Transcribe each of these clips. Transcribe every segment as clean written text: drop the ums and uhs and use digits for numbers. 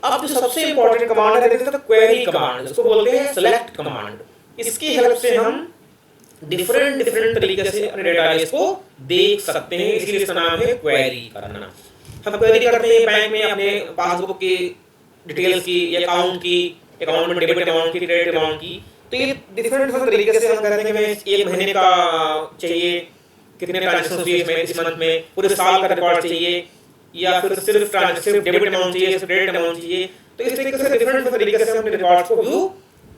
अब जो सबसे इंपॉर्टेंट कमांड है तो क्वेरी कमांड, उसको बोलते हैं सेलेक्ट कमांड। इसकी हेल्प से हम डिफरेंट डिफरेंट तरीके से अपने डेटाबेस को देख सकते हैं, इसलिए इसका नाम है क्वेरी करना। हम क्वेरी करते हैं बैंक में अपने पासबुक की डिटेल्स की, या अकाउंट की, अकाउंट में डेबिट अमाउंट की, क्रेडिट अमाउंट की। तो ये डिफरेंट डिफरेंट तरीके से हम कहते हैं कि हमें एक महीने का चाहिए, कितने ट्रांजेक्शन हुए इसमें इस मंथ में, पूरे साल का रिकॉर्ड चाहिए, या फिर सिर्फ डेबिट अमाउंट चाहिए, सिर्फ क्रेडिट अमाउंट चाहिए। तो इस तरीके से डिफरेंट तरीके से हम अपने रिकॉर्ड्स को व्यू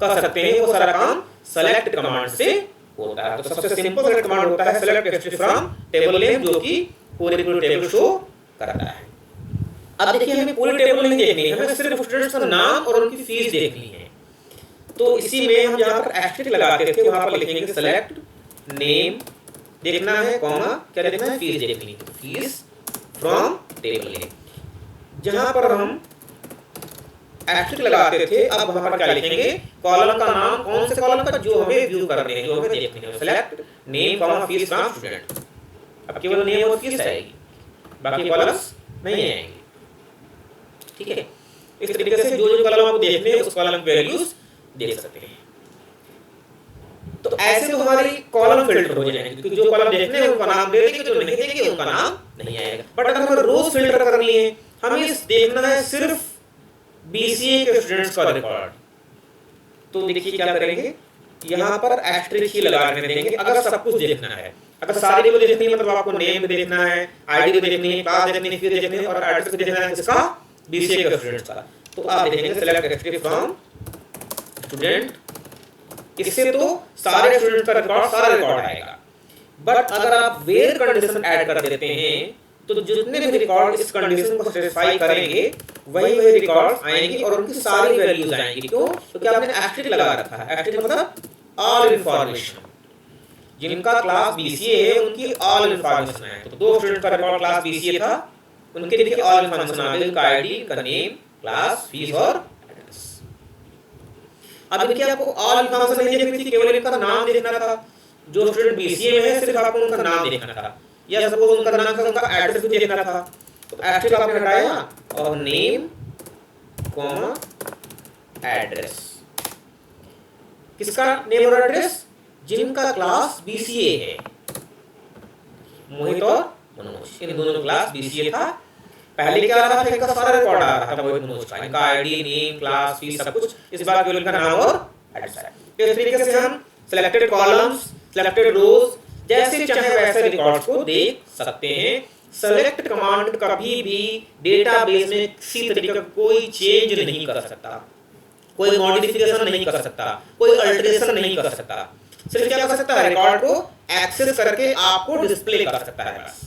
कर सकते हैं। वो सारा काम सेलेक्ट कमांड से होता है। तो सबसे सिंपल सेलेक्ट कमांड होता है select history from table name, जो कि पूरे टेबल शो करता है। अब देखिए हमें पूरी टेबल नहीं देखनी है, हमें सिर्फ स्टूडेंट्स का नाम और उनकी फीस देखनी है। तो इसी में हम जहाँ पर एस्टेरिस्क लगाते थे वहां पर लिखेंगे सेलेक्ट नेम देखना है, कॉमा क्या देखना है, फीस देखनी है, फीस फ्रॉम टेबल नेम। जहां पर हम एस्टेरिस्क लगाते थे अब वहां पर क्या लिखेंगे, कॉलम का नाम, कौन से कॉलम का, जो हमें व्यू करने हैं, जो हमें देखने हैं, select name comma fees from student. अब केवल नेम और फीस आएगी, बाकी कॉलम्स नहीं आएंगे। ठीक है, इस तरीके से जो जो कॉलम आपको देखने हैं उस कॉलम के वैल्यूज देख सकते हैं। तो ऐसे तो हमारी कॉलम फिल्टर हो जाएंगे, क्योंकि जो कॉलम देखने हैं उनका नाम दे देंगे, जो नहीं देंगे उनका नाम नहीं आएगा। बट अगर हमें रोज फिल्टर करनी है, हमें देखना है सिर्फ बीसीए के स्टूडेंट्स का रिकॉर्ड, तो देखिए क्या करेंगे, यहाँ पर एस्टेरिस्क ही लगा के देंगे अगर सब कुछ देखना है। अगर सारी टेबल देखनी है, मतलब आपको नेम भी देखना है, आईडी भी देखनी है, क्लास देखनी है, फीस देखनी है और एड्रेस भी देखना है किसका, बीसीए के स्टूडेंट्स का। तो आप देखेंगे सेलेक्ट हिस्ट्री फ्रॉम स्टूडेंट। इससे तो सारे स्टूडेंट का रिकॉर्ड, सारा रिकॉर्ड आएगा। बट अगर आप वेयर कंडीशन ऐड कर देते हैं तो जितने भी रिकॉर्ड इस कंडीशन को सेटिस्फाई करेंगे वही रिकॉर्ड आएंगे और उनकी सारी वैल्यूज आएंगी। क्यों? क्योंकि आपने एस्टेरिस्क लगा रखा है। एस्टेरिस्क मतलब ऑल इंफॉर्मेशन, जिनका क्लास बीसीए है उनकी ऑल इंफॉर्मेशन है। तो दो स्टूडेंट का रिकॉर्ड क्लास बीसीए था, उनके देखिए ऑल इंफॉर्मेशन आ गई, उनका आईडी, उनका नेम, क्लास, फीस और एड्रेस। अब इनकी आपको ऑल इंफॉर्मेशन नहीं देखनी थी, केवल इनका नाम देखना था। जो स्टूडेंट बीसीए में है सिर्फ आपको उनका नाम देखना था, या सपोज उनका नाम था, उनका एड्रेस भी देखना था। तो एस्टेरिस्क आपने हटाया और नेम कॉमा एड्रेस, किसका नेम और एड्रेस, जिनका क्लास बीसीए है, मोहित और मनोज, इन दोनों क्लास बीसीए था। पहले क्या आ रहा था, इनका सारा रिकॉर्ड आ रहा था मोहित मनोज का, इनका आईडी, नेम, क्लास, फीस सब कुछ। इस बार केवल इनका नाम और एड्रेस है। इस तरीके से हम सिलेक्टेड कॉलम्स, सिलेक्टेड रोज, जैसे चाहे वैसे रिकॉर्ड्स को देख सकते हैं। सेलेक्ट कमांड कभी भी डेटाबेस में किसी तरीके का कोई चेंज नहीं कर सकता, कोई मॉडिफिकेशन नहीं कर सकता, कोई अल्टरेशन नहीं कर सकता। सिर्फ क्या कर सकता है, रिकॉर्ड को एक्सेस करके आपको डिस्प्ले कर सकता है बस।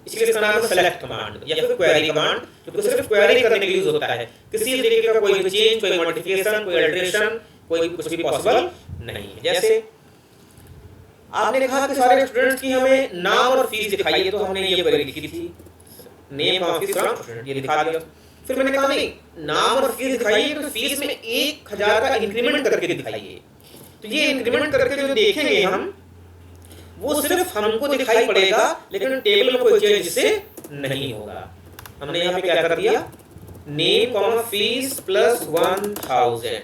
इसलिए इसका नाम है सेलेक्ट कमांड या फिर क्वेरी कमांड, जो सिर्फ क्वेरी करने के लिए यूज होता है। किसी तरीके का कोई भी चेंज, कोई मॉडिफिकेशन, कोई अल्टरेशन, कोई कुछ भी पॉसिबल नहीं है। जैसे आपने कहा कि सारे स्टूडेंट्स की हमें नाम और फीस दिखाइए, तो हमने ये क्वेरी लिखी थी, नेम और फीस फ्रॉम स्टूडेंट, ये दिखा दिया। फिर मैंने कहा नहीं, नाम और फीस दिखाइए तो फीस में 1000 का इंक्रीमेंट करके दिखाइए। तो ये इंक्रीमेंट करके जो देखेंगे हम, वो सिर्फ हमको दिखाई पड़ेगा, लेकिन टेबल में कोई चेंज इससे नहीं होगा। हमने यहाँ पे क्या कर दिया, नेम कॉमा फीस प्लस 1000।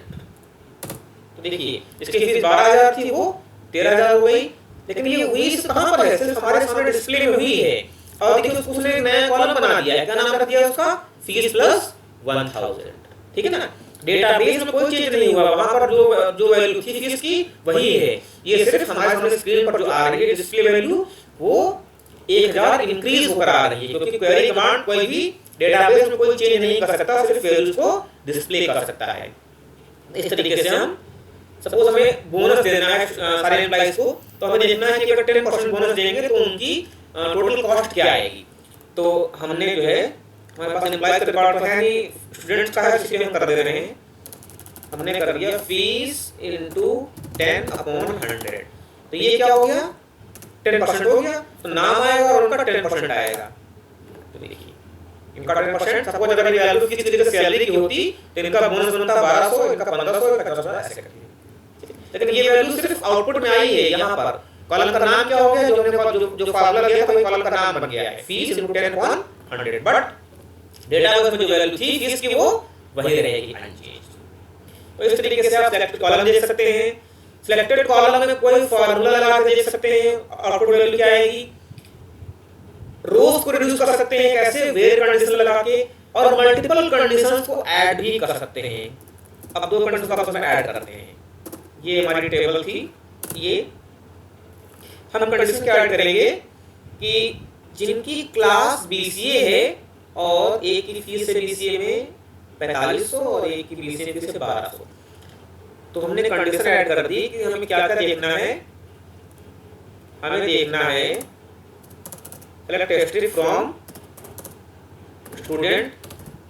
तो देखिए इसकी फीस 12000 थी, वो 13000 हो गई, लेकिन ये हुई कहाँ पर है, सिर्फ हमारे सामने डिस्प्ले में हुई है। और देखिए उसने नया कॉलम बना दिया है, क्या नाम कर दिया उसका, फीस प्लस 1000। ठीक है ना, डेटाबेस में कोई चेंज नहीं हुआ, वहां पर जो वैल्यू थी फीस की वही है। ये सिर्फ हमारे सामने स्क्रीन पर जो आ रही है डिस्प्ले वैल्यू, वो 1000 इंक्रीज होकर आ रही है, क्योंकि क्वेरी कमांड कोई भी डेटाबेस में कोई चेंज नहीं कर सकता, सिर्फ वैल्यूज को डिस्प्ले कर सकता है। इस तरीके से हम सपोज हमें बोनस देना है सारे एम्प्लॉइज को, तो हमें देखना है कि अगर 10% बोनस देंगे तो उनकी टोटल कॉस्ट क्या आएगी। तो हमने जो है, हमारे पास एम्प्लॉइज का रिकॉर्ड तो है नहीं, स्टूडेंट्स का है, इसलिए हम कर दे रहे हैं। हमने कर दिया फीस इंटू 10/100। तो ये क्या हो गया, 10% हो गया। तो नाम आएगा और उनका 10% आएगा। तो देखिए इनका 10%, सपोज अगर ये वैल्यू किसी तरीके से सैलरी की होती तो इनका बोनस बनता 1200, इनका 1500, इनका 1400 ऐसे करके। लेकिन ये वैल्यू सिर्फ आउटपुट में आई है। यहाँ पर कॉलम का नाम क्या हो गया, जो हमने जो फार्मूला लिया था, वही कॉलम का नाम बन गया है, फीस इंटू 10/100। बट डेटाबेस में जो वैल्यू थी फीस की, वो वही रहेगी अनचेंज्ड। तो इस तरीके से आप सिलेक्टेड कॉलम देख सकते हैं। सिलेक्टेड कॉलम में कोई फॉर्मूला लगा के देख सकते हैं, आउटपुट वैल्यू क्या आएगी। रोज को रिड्यूस कर सकते हैं कैसे, वेयर कंडीशन लगा के, और मल्टीपल कंडीशंस को ऐड भी कर सकते हैं। अब दो कंडीशन को आपस में ऐड करते हैं। ये हमारी टेबल थी, ये हम कंडीशन क्या ऐड करेंगे कि जिनकी क्लास BCA है और एक की फीस है BCA में 4500 और एक की BCA फीस है 1200। तो हमने कंडीशन ऐड कर दी कि हमें क्या क्या देखना है। हमें देखना है सेलेक्ट हिस्ट्री फ्रॉम स्टूडेंट,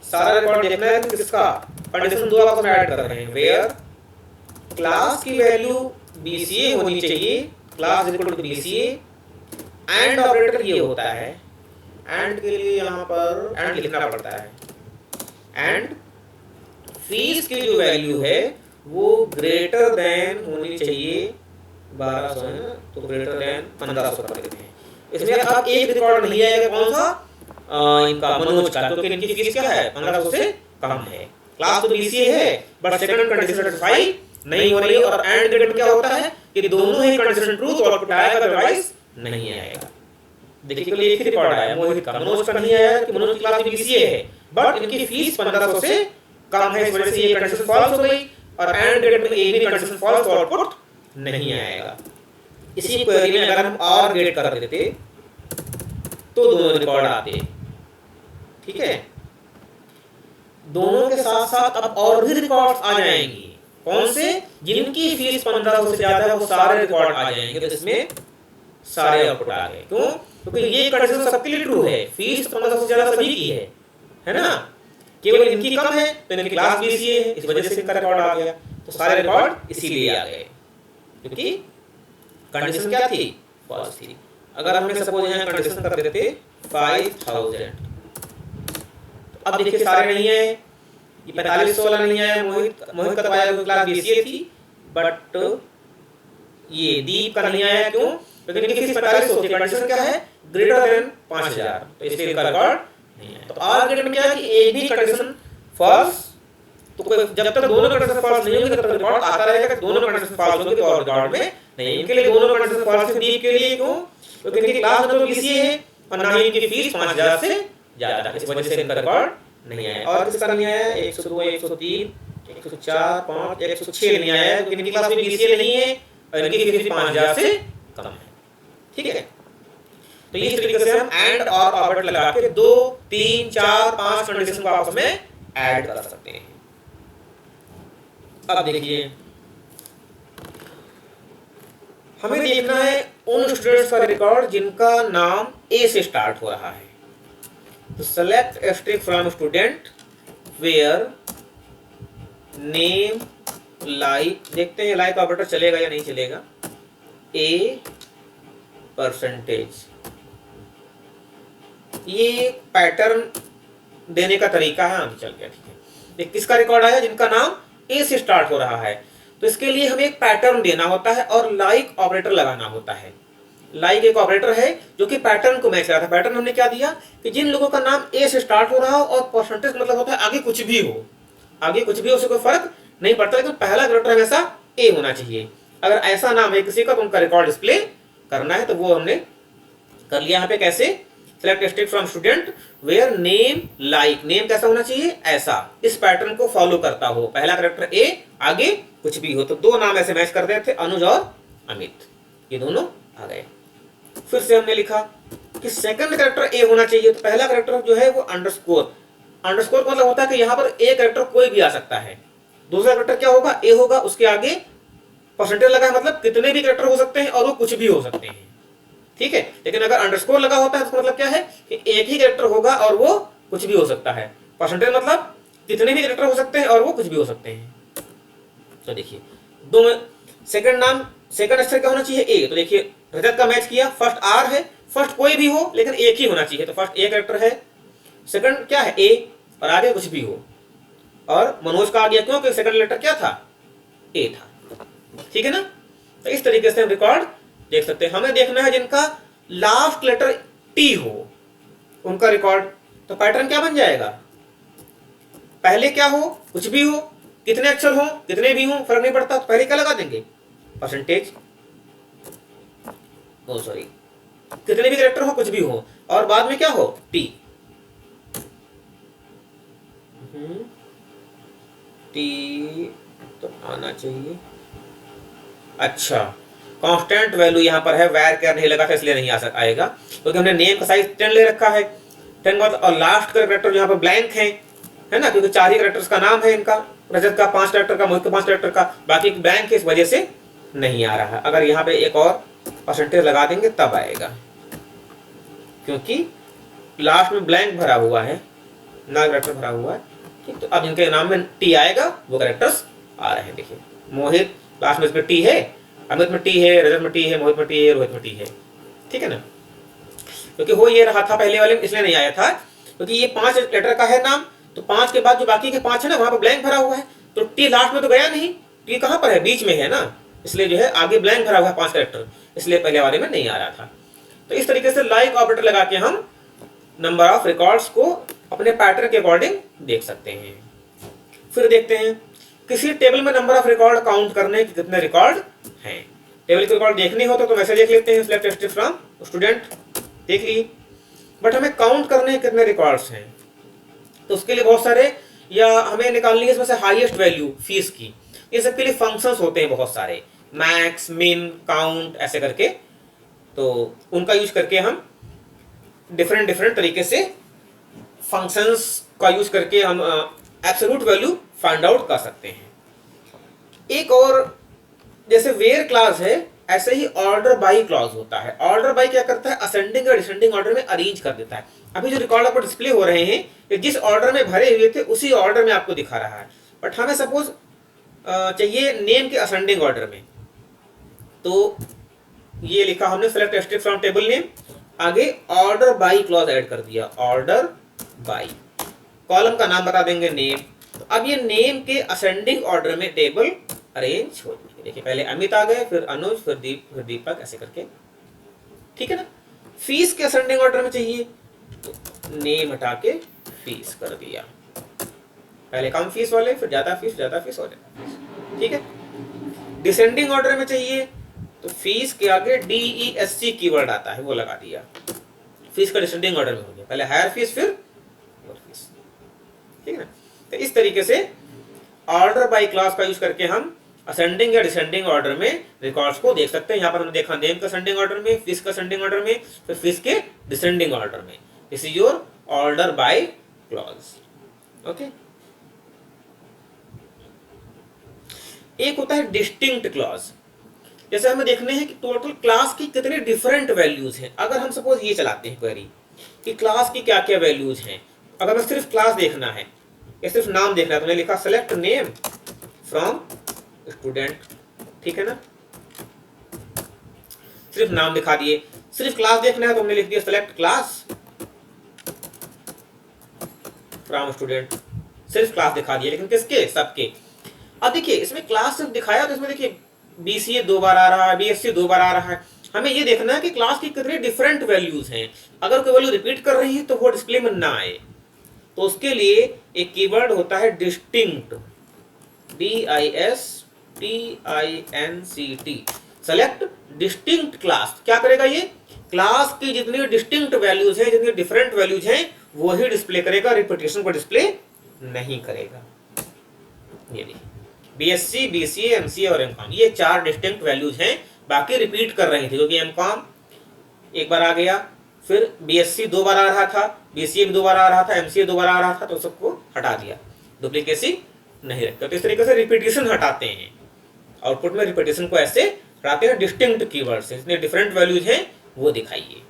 सारा रिकॉर्ड देखना है किसका। कंडीशन दो आपस में ऐड कर रहे हैं, वेयर क्लास की वैल्यू BCA होनी चाहिए, class equal to BCA, and operator ये होता है। एंड के लिए यहाँ पर एंड लिखना पड़ता है। एंड फीस की जो वैल्यू है वो ग्रेटर देन होनी चाहिए 1200 है ना, तो ग्रेटर देन 1500 कर देते हैं। इसमें अब एक रिकॉर्ड नहीं आएगा, कौन सा, इनका मनोज का, तो इनकी फीस क्या है 1500 से कम है। क्लास तो BCA है बट सेकंड कंडीशन सेटिस्फाई नहीं हो रही है। और एंड गेट में क्या होता है कि दोनों ही कंडीशन ट्रू तो आउटपुट आएगा, अदरवाइज नहीं आएगा। देखिए केवल एक ही रिकॉर्ड आया मोहित का, मनोज का नहीं आया कि मनोज की क्लास BCA है बट इनकी फीस 1500 से कम है, इस वजह से ये कंडीशन फॉल्स हो गई। और एंड गेट में एक भी कंडीशन फॉल्स तो आउटपुट नहीं आएगा। इसी क्वेरी में अगर हम और गेट कर देते तो दोनों रिकॉर्ड आते, ठीक है। दोनों के साथ साथ अब और भी रिकॉर्ड्स आ जाएंगी, कौन से, जिनकी फीस 1500 से ज्यादा है वो सारे रिकॉर्ड आ जाएंगे। तो इसमें सारे आउटपुट आ गए, क्यों, क्योंकि ये कंडीशन सबके लिए ट्रू है, फीस 1500 से ज्यादा सभी की है ना, केवल इनकी कम है तो इनकी क्लास BCA है, इस वजह से इनका रिकॉर्ड आ गया। तो सारे रिकॉर्ड इसीलिए आ गए क्योंकि कंडीशन क्या थी, फॉल्स थी। अगर हमने सपोज यहाँ कंडीशन कर देते 5000, अब देखिए सारे नहीं है, ये 4500 वाला नहीं है, मोहित का तो आया क्लास BCA थी बट ये दीप का नहीं आया, क्यों, क्योंकि इनकी फीस 4500 थी। कंडीशन क्या है, ग्रेटर देन 5000, तो इसलिए इनका रिकॉर्ड नहीं है। तो आर गेट में क्या है कि एक भी कंडीशन फॉल्स, तो कोई जब तक दोनों कंडीशन फॉल्स नहीं होंगे तब तक रिकॉर्ड आता रहेगा। दोनों कंडीशन फॉल्स होंगे तो रिकॉर्ड में नहीं। इनके लिए दोनों कंडीशन फॉल्स है, दीप के लिए क्यों, क्योंकि इनकी क्लास तो BCA है और ना ही इनकी फीस 5000 से ज्यादा, इस वजह से इनका रिकॉर्ड नहीं आया। और किसका नहीं आया, 102, 103, 104, 5, 106 नहीं आया क्योंकि इनकी क्लास में BCA नहीं है और इनकी फीस 5000 से कम है, ठीक है। तो इस तरीके से हम एंड और ऑपरेटर लगा के 2, 3, 4, 5 कंडीशन को आपस में ऐड कर सकते हैं। अब देखिए हमें देखना है उन स्टूडेंट्स का रिकॉर्ड जिनका नाम A से स्टार्ट हो रहा है। तो select a string from student where name like, देखते हैं लाइक ऑपरेटर चलेगा या नहीं चलेगा, A %। ये पैटर्न देने का तरीका है, हम चल गया, ठीक है। ये किसका रिकॉर्ड आया, जिनका नाम A से स्टार्ट हो रहा है। तो इसके लिए हमें एक पैटर्न देना होता है और लाइक ऑपरेटर लगाना होता है। लाइक एक ऑपरेटर है जो कि पैटर्न को मैच करता है। पैटर्न हमने क्या दिया कि जिन लोगों का नाम A से स्टार्ट हो रहा हो और परसेंटेज मतलब होता है आगे कुछ भी हो, आगे कुछ भी हो उससे कोई फर्क नहीं पड़ता, लेकिन पहला कैरेक्टर हमेशा A होना चाहिए। अगर ऐसा नाम है किसी का तो उनका रिकॉर्ड डिस्प्ले करना है, तो वो हमने कर लिया। यहाँ पे कैसे, select string from student where name like, name कैसा होना चाहिए, ऐसा, इस पैटर्न को फॉलो करता हो, पहला कैरेक्टर A, आगे कुछ भी हो। तो दो नाम ऐसे मैच कर देते थे, अनुज और अमित, ये दोनों आ गए। फिर से हमने लिखा कि सेकंड कैरेक्टर A होना चाहिए, तो पहला कैरेक्टर जो है वो अंडरस्कोर, अंडरस्कोर मतलब होता है कि यहाँ पर A कैरेक्टर कोई भी आ सकता है। दूसरा कैरेक्टर क्या होगा, A होगा, उसके आगे परसेंटेज लगा है, मतलब कितने भी कैरेक्टर हो सकते हैं और वो कुछ भी हो सकते हैं, ठीक है। लेकिन अगर अंडरस्कोर लगा होता है तो मतलब क्या है कि एक ही कैरेक्टर होगा और वो कुछ भी हो सकता है। परसेंटेज मतलब कितने भी कैरेक्टर हो सकते हैं और वो कुछ भी हो सकते हैं। तो देखिए दो में सेकंड नाम, सेकंड अक्षर क्या होना चाहिए, A। तो देखिए रजत का मैच किया, फर्स्ट R है, फर्स्ट कोई भी हो लेकिन एक ही होना चाहिए, तो फर्स्ट A कैरेक्टर है, सेकंड क्या है A और आगे कुछ भी हो। और मनोज का आ गया, क्योंकि सेकंड लेटर क्या था, A था, ठीक है ना। तो इस तरीके से हम रिकॉर्ड देख सकते हैं। हमें देखना है जिनका लास्ट लेटर T हो उनका रिकॉर्ड। तो पैटर्न क्या बन जाएगा, पहले क्या हो, कुछ भी हो, कितने अक्षर हो, कितने भी हो, फर्क नहीं पड़ता, तो पहले क्या लगा देंगे, परसेंटेज, ओ सॉरी, कितने भी कैरेक्टर हो, कुछ भी हो, और बाद में क्या हो, टी। टी तो आना चाहिए। अच्छा, कांस्टेंट वैल्यू यहाँ पर है, वैर क्या नहीं लगा था इसलिए नहीं आएगा, क्योंकि हमने नेम का साइज 10 ले रखा है। 10 बाद और लास्ट का कैरेक्टर यहाँ पर ब्लैंक है ना, क्योंकि 4 ही कैरेक्टर्स का नाम है इनका, रजत का 5 कैरेक्टर का, मोहित का 5 कैरेक्टर का, बाकी ब्लैंक है, इस वजह से नहीं आ रहा है। अगर यहाँ पे एक और परसेंटेज लगा देंगे तब आएगा, क्योंकि लास्ट में ब्लैंक भरा हुआ है, ना कैरेक्टर भरा हुआ है। ठीक, तो अब इनके नाम में टी आएगा, वो कैरेक्टर्स आ रहे हैं। देखिए मोहित लास्ट में इसमें टी है, अमित में टी है, रजत में टी है, मोहित में टी है, रोहित में टी है। ठीक है ना, क्योंकि हो ये रहा था पहले वाले में, इसलिए नहीं आया था, क्योंकि ये 5 लेटर का है नाम, तो 5 के बाद जो बाकी के 5 है ना, वहां पर ब्लैंक भरा हुआ है, तो टी लास्ट में तो गया नहीं, टी कहां पर है, बीच में है ना, इसलिए जो है आगे ब्लैंक भरा हुआ है 5 कैरेक्टर, इसलिए पहले वाले में नहीं आ रहा था। तो इस तरीके से लाइक ऑपरेटर लगा के हम नंबर ऑफ रिकॉर्ड्स को अपने पैटर्न के अकॉर्डिंग देख सकते हैं। फिर देखते हैं किसी टेबल में नंबर ऑफ रिकॉर्ड काउंट करने के कितने रिकॉर्ड हैं। टेबल के रिकॉर्ड देखने हो तो वैसे देख लेते हैं, सिलेक्ट टेस्ट फ्रॉम स्टूडेंट, देख लिए, बट हमें काउंट करने के कितने रिकॉर्ड्स हैं, तो उसके लिए बहुत सारे, या हमें निकालनी है इसमें से हाईएस्ट वैल्यू फीस की। ये सब के लिए फंक्शंस होते हैं बहुत सारे, मैक्स, मिन, काउंट, ऐसे करके, तो उनका यूज करके हम डिफरेंट तरीके से फंक्शंस का यूज करके हम एब्सोल्यूट वैल्यू फाइंड आउट कर सकते हैं। एक और जैसे वेयर क्लॉज है, ऐसे ही ऑर्डर बाय क्लॉज होता है। ऑर्डर बाय क्या करता है, असेंडिंग और डिसेंडिंग ऑर्डर में अरेंज कर देता है। अभी जो रिकॉर्ड आपको डिस्प्ले हो रहे हैं, ये जिस ऑर्डर में भरे हुए थे उसी ऑर्डर में आपको दिखा रहा है, बट हमें सपोज चाहिए नेम के असेंडिंग ऑर्डर में, तो ये लिखा हमने सेलेक्ट एस्ट्रिक्ट फ्रॉम टेबल नेम, आगे ऑर्डर बाय क्लॉज ऐड कर दिया, ऑर्डर बाय, कॉलम का नाम बता देंगे नेम। तो अब ये नेम के असेंडिंग ऑर्डर में टेबल अरेंज हो जाएगी। देखिए पहले अमित आ गए, फिर अनुज, फिर दीपक, ऐसे करके। ठीक है ना। फीस के असेंडिंग ऑर्डर में चाहिए तो नेम हटा के फीस कर दिया, पहले कम फीस वाले, फिर ज्यादा फीस हो जाएगा। ठीक है। डिसेंडिंग ऑर्डर में चाहिए तो फीस के आगे DESC कीवर्ड आता है, वो लगा दिया, फीस का डिसेंडिंग ऑर्डर में हो गया, पहले हायर फीस फिर लोअर फीस। ठीक है ना। तो इस तरीके से ऑर्डर बाय क्लॉज का यूज करके हम असेंडिंग या डिसेंडिंग ऑर्डर में रिकॉर्ड्स को देख सकते हैं। यहाँ पर हमने देखा नेम का असेंडिंग ऑर्डर में, फीस का असेंडिंग ऑर्डर में, फिर फीस के डिसेंडिंग ऑर्डर में। This is your order by clause. Okay. एक होता है डिस्टिंक्ट क्लॉज, जैसे हमें देखने हैं कि टोटल क्लास की कितने डिफरेंट वैल्यूज हैं। अगर हम सपोज ये चलाते हैं क्वेरी कि क्लास की क्या क्या वैल्यूज हैं, अगर मैं सिर्फ क्लास देखना है या सिर्फ नाम देखना है तो मैंने लिखा सेलेक्ट नेम फ्रॉम स्टूडेंट। ठीक है ना, सिर्फ नाम दिखा दिए। सिर्फ क्लास देखना है तो हमने लिख दिया सेलेक्ट क्लास फ्रॉम स्टूडेंट, सिर्फ क्लास दिखा दिया, लेकिन किसके, सबके। अब देखिए इसमें क्लास सिर्फ दिखाया तो इसमें देखिए BCA 2 बार आ रहा है, BSc 2 बार आ रहा है। हमें ये देखना है कि क्लास की कितनी डिफरेंट वैल्यूज हैं। अगर कोई वैल्यू रिपीट कर रही है तो वो डिस्प्ले में ना आए, तो उसके लिए एक कीवर्ड होता है distinct, DISTINCT, select distinct class. क्या करेगा ये, क्लास की जितनी डिस्टिंक्ट वैल्यूज हैं, जितनी डिफरेंट वैल्यूज हैं, वो ही डिस्प्ले करेगा, रिपीटेशन को डिस्प्ले नहीं करेगा। ये देखिए BSc, BCA, MCA और MCOM, ये 4 डिस्टिंक्ट वैल्यूज हैं, बाकी रिपीट कर रही थी, क्योंकि MCOM एक बार आ गया, फिर BSc 2 बार आ रहा था, BCA भी 2 बार आ रहा था, MCA 2 बार आ रहा था, तो सबको हटा दिया, डुप्लीकेसी नहीं रखते। तो इस तरीके से रिपीटेशन हटाते हैं, आउटपुट में रिपीटेशन को ऐसे हटाते हैं डिस्टिंक्ट कीवर्ड से। जितने डिफरेंट वैल्यूज हैं वो दिखाइए,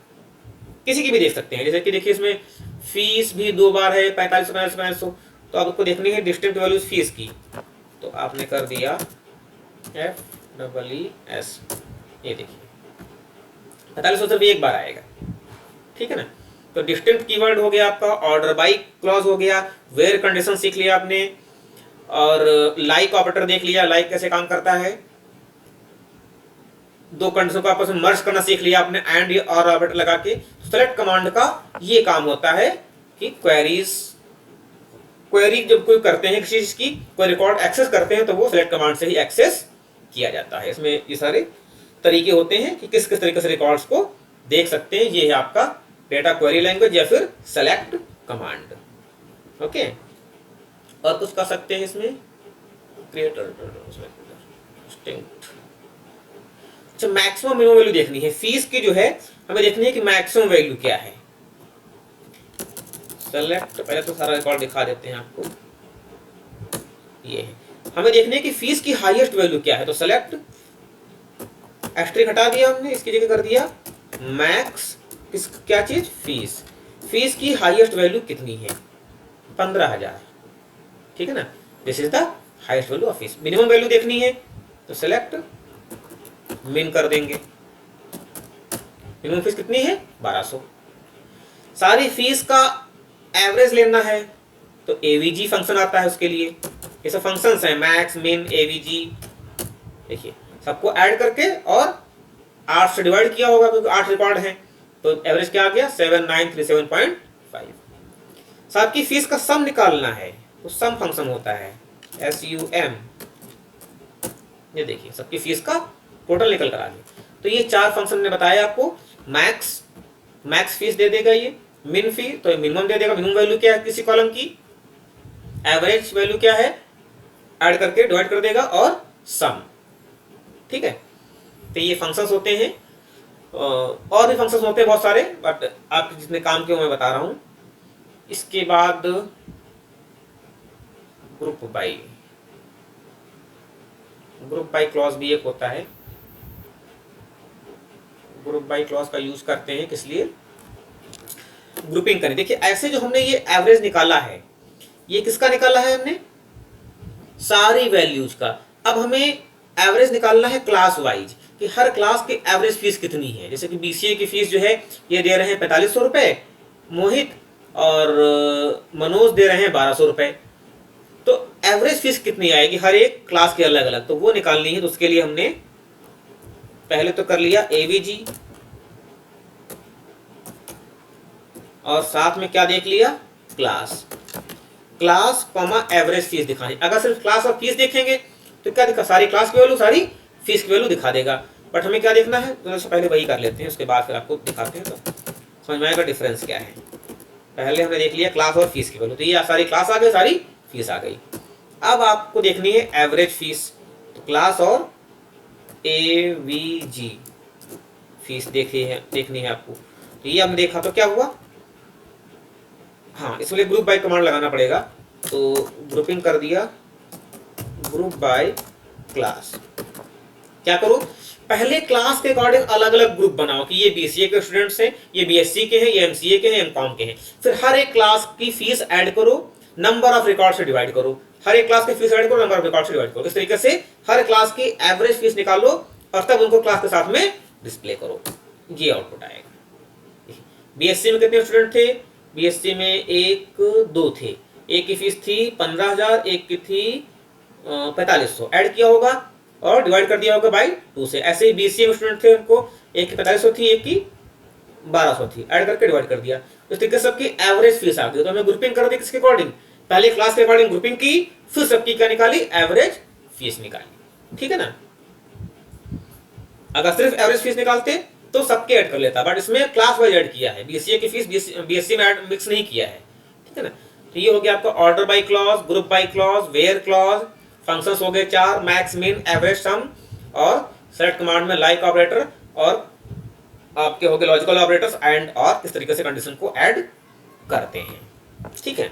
किसी की भी देख सकते हैं। जैसे कि देखिए इसमें फीस भी 2 बार है, 4500, 4500, तो आपको देखनी है डिस्टिंक्ट वैल्यूज फीस की, तो आपने कर दिया FEES, ये देखिए 4500 सिर्फ एक बार आएगा। ठीक है ना। तो डिस्टिंक्ट कीवर्ड हो गया आपका, ऑर्डर बाय क्लॉज हो गया, वेयर कंडीशन सीख लिया आपने, और लाइक ऑपरेटर देख लिया, लाइक कैसे काम करता है, 2 कंडीशन को आपस में मर्ज करना सीख लिया आपने, एंड और ऑपरेटर लगा के। सेलेक्ट कमांड का ये काम होता है कि क्वेरीज क्वेरी जब कोई करते हैं किसी चीज की, कोई रिकॉर्ड एक्सेस करते हैं, तो वो सेलेक्ट कमांड से ही एक्सेस किया जाता है। इसमें ये सारे तरीके होते हैं कि किस किस तरीके से रिकॉर्ड्स को देख सकते हैं। ये है आपका डेटा क्वेरी लैंग्वेज या फिर सेलेक्ट कमांड। ओके, और कुछ कर सकते हैं इसमें, क्रिएटर अच्छा, मैक्सिमम मिनिमम वैल्यू देखनी है फीस की जो है, हमें देखनी है कि मैक्सिमम वैल्यू क्या है। सेलेक्ट, पहले तो सारा रिकॉर्ड दिखा देते हैं आपको, ये है, हमें देखनी है कि फीस की हाईएस्ट वैल्यू क्या है। तो सेलेक्ट, एस्ट्रिक हटा दिया हमने, इसकी जगह कर दिया मैक्स, किस क्या चीज, फीस। फीस की हाईएस्ट वैल्यू कितनी है, 15,000, ठीक है ना, this is the highest value of fees. Minimum value देखनी है तो सेलेक्ट मिन कर देंगे, मिनिमम फीस कितनी है, 1200। सारी फीस का एवरेज लेना है तो एवीजी फंक्शन आता है उसके लिए। ये सब फंक्शंस हैं, मैक्स, मिन, एवीजी, देखिए सबको ऐड करके और 8 से डिवाइड किया होगा क्योंकि 8 रिकॉर्ड हैं, तो एवरेज क्या आ गया, 7937.5। साहब की फीस का सम निकालना है तो सम फंक्शन होता है SUM, ये देखिए सबकी फीस का टोटल निकल कर आ गया। तो ये 4 फंक्शन ने बताया आपको, मैक्स फीस दे देगा, ये मिन फी तो मिनिमम दे देगा, मिनिमम वैल्यू क्या है किसी कॉलम की, एवरेज वैल्यू क्या है, ऐड करके डिवाइड कर देगा, और सम, ठीक है। तो ये फंक्शंस होते हैं, और भी फंक्शंस होते हैं बहुत सारे, बट आप जितने काम के मैं बता रहा हूं। इसके बाद ग्रुप बाय क्लॉज भी एक होता है। ग्रुप बाय क्लॉज का यूज करते हैं किस लिए, ग्रुपिंग करें। देखिए ऐसे जो हमने ये एवरेज निकाला है, ये किसका निकाला है हमने, सारी वैल्यूज का। अब हमें एवरेज निकालना है क्लास वाइज कि हर क्लास की एवरेज फीस कितनी है। जैसे कि बीसीए की फीस जो है ये दे रहे हैं 4500 रुपए, मोहित और मनोज दे रहे हैं 1200 रुपए, तो एवरेज फीस कितनी आएगी हर एक क्लास के अलग अलग, तो वो निकालनी है। तो उसके लिए हमने पहले तो कर लिया एवीजी, और साथ में क्या देख लिया, क्लास कॉमा एवरेज फीस दिखानी। अगर सिर्फ क्लास और फीस देखेंगे तो क्या दिखा, सारी क्लास की वैल्यू सारी फीस की वैल्यू दिखा देगा, बट हमें क्या देखना है, तो पहले वही कर लेते हैं, उसके बाद फिर आपको दिखाते हैं तो समझ में आएगा डिफरेंस क्या है। पहले हमने देख लिया क्लास और फीस की वैल्यू, तो ये सारी क्लास आ गई, सारी फीस आ गई। अब आपको देखनी है एवरेज फीस, तो क्लास और एवीजी फीस देखनी है आपको। तो ये हमने देखा, तो क्या हुआ, हाँ इसलिए ग्रुप बाय कमांड लगाना पड़ेगा। तो ग्रुपिंग कर दिया, ग्रुप बाय क्लास। क्या करो, पहले क्लास के अकॉर्डिंग अलग अलग ग्रुप बनाओ कि ये बीसीए के स्टूडेंट्स हैं, ये बीएससी के हैं, ये एमसीए के हैं, एमकॉम के हैं। फिर हर एक क्लास की फीस ऐड करो, नंबर ऑफ रिकॉर्ड से डिवाइड करो, हर एक क्लास की फीस ऐड करो, नंबर ऑफ रिकॉर्ड से डिवाइड करो। इस तरीके से हर क्लास की एवरेज फीस निकालो और तब उनको क्लास के साथ में डिस्प्ले करो, ये आउटपुट आएगा। बीएससी में कितने स्टूडेंट थे, बीएससी में 1-2 थे, एक की फीस थी 15,000, एक की थी 4500, ऐड किया होगा और डिवाइड कर दिया होगा बाई 2 से। ऐसे ही बीसीए में स्टूडेंट थे, उनको एक की 4500 थी, एक की 1200 थी, ऐड करके डिवाइड कर दिया। इस तरीके से सबकी एवरेज फीस आ गई। तो हमें ग्रुपिंग कर दी किसके अकॉर्डिंग, पहले क्लास के अकॉर्डिंग ग्रुपिंग की, फिर सबकी क्या निकाली, एवरेज फीस निकाली, ठीक है ना। अगर सिर्फ एवरेज फीस निकालते तो सबके ऐड कर लेता, बट इसमें क्लास वाइज ऐड किया है, बीसीए की फीस बीएससी में ऐड मिक्स नहीं किया है, ठीक है ना। तो ये हो गया आपका order by clause, group by clause, where clause, functions हो गए 4, मैक्स, मिन, एवरेज, सम, और सेलेक्ट कमांड में लाइक ऑपरेटर, और आपके हो गए लॉजिकल ऑपरेटर्स एंड और किस तरीके से कंडीशन को ऐड करते हैं, ठीक है।